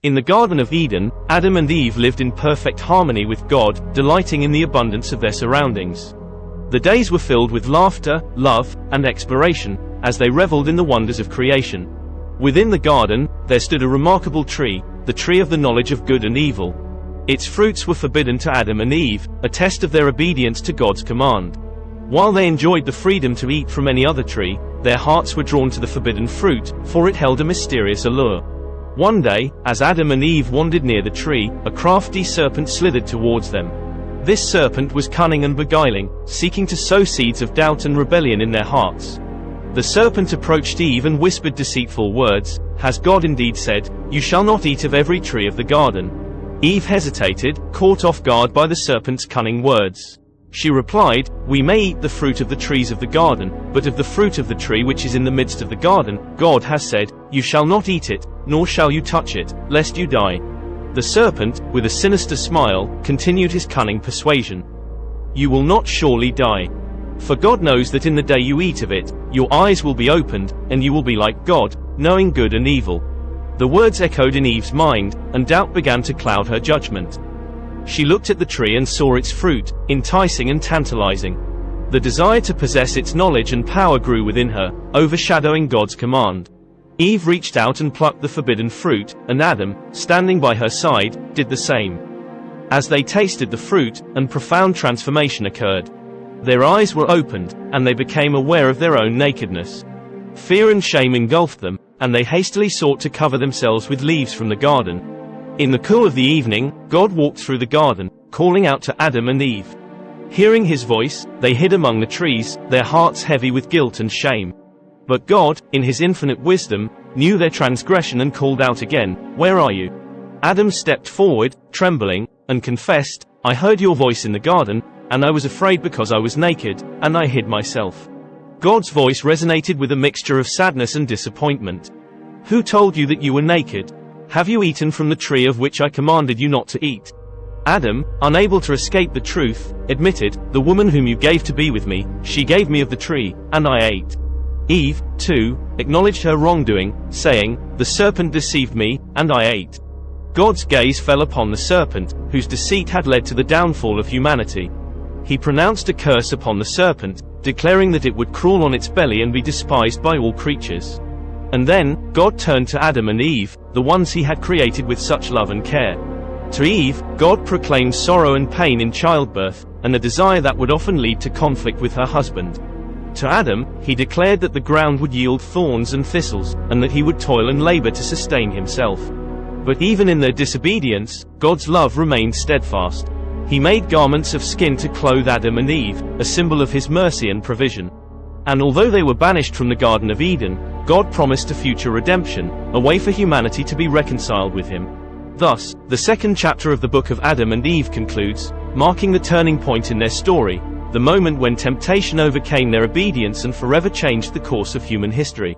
In the Garden of Eden, Adam and Eve lived in perfect harmony with God, delighting in the abundance of their surroundings. The days were filled with laughter, love, and exploration, as they reveled in the wonders of creation. Within the garden, there stood a remarkable tree, the tree of the knowledge of good and evil. Its fruits were forbidden to Adam and Eve, a test of their obedience to God's command. While they enjoyed the freedom to eat from any other tree, their hearts were drawn to the forbidden fruit, for it held a mysterious allure. One day, as Adam and Eve wandered near the tree, a crafty serpent slithered towards them. This serpent was cunning and beguiling, seeking to sow seeds of doubt and rebellion in their hearts. The serpent approached Eve and whispered deceitful words. "Has God indeed said, 'You shall not eat of every tree of the garden'?" Eve hesitated, caught off guard by the serpent's cunning words. She replied, "We may eat the fruit of the trees of the garden, but of the fruit of the tree which is in the midst of the garden, God has said, 'You shall not eat it, nor shall you touch it, lest you die.'" The serpent, with a sinister smile, continued his cunning persuasion. "You will not surely die. For God knows that in the day you eat of it, your eyes will be opened, and you will be like God, knowing good and evil." The words echoed in Eve's mind, and doubt began to cloud her judgment. She looked at the tree and saw its fruit, enticing and tantalizing. The desire to possess its knowledge and power grew within her, overshadowing God's command. Eve reached out and plucked the forbidden fruit, and Adam, standing by her side, did the same. As they tasted the fruit, a profound transformation occurred. Their eyes were opened, and they became aware of their own nakedness. Fear and shame engulfed them, and they hastily sought to cover themselves with leaves from the garden. In the cool of the evening, God walked through the garden, calling out to Adam and Eve. Hearing his voice, they hid among the trees, their hearts heavy with guilt and shame. But God, in his infinite wisdom, knew their transgression and called out again, "Where are you?" Adam stepped forward, trembling, and confessed, "I heard your voice in the garden, and I was afraid because I was naked, and I hid myself." God's voice resonated with a mixture of sadness and disappointment. "Who told you that you were naked? Have you eaten from the tree of which I commanded you not to eat?" Adam, unable to escape the truth, admitted, "The woman whom you gave to be with me, she gave me of the tree, and I ate." Eve, too, acknowledged her wrongdoing, saying, "The serpent deceived me, and I ate." God's gaze fell upon the serpent, whose deceit had led to the downfall of humanity. He pronounced a curse upon the serpent, declaring that it would crawl on its belly and be despised by all creatures. And then, God turned to Adam and Eve, the ones he had created with such love and care. To Eve, God proclaimed sorrow and pain in childbirth, and a desire that would often lead to conflict with her husband. To Adam, he declared that the ground would yield thorns and thistles, and that he would toil and labor to sustain himself. But even in their disobedience, God's love remained steadfast. He made garments of skin to clothe Adam and Eve, a symbol of his mercy and provision. And although they were banished from the Garden of Eden, God promised a future redemption, a way for humanity to be reconciled with him. Thus, the second chapter of the book of Adam and Eve concludes, marking the turning point in their story, the moment when temptation overcame their obedience and forever changed the course of human history.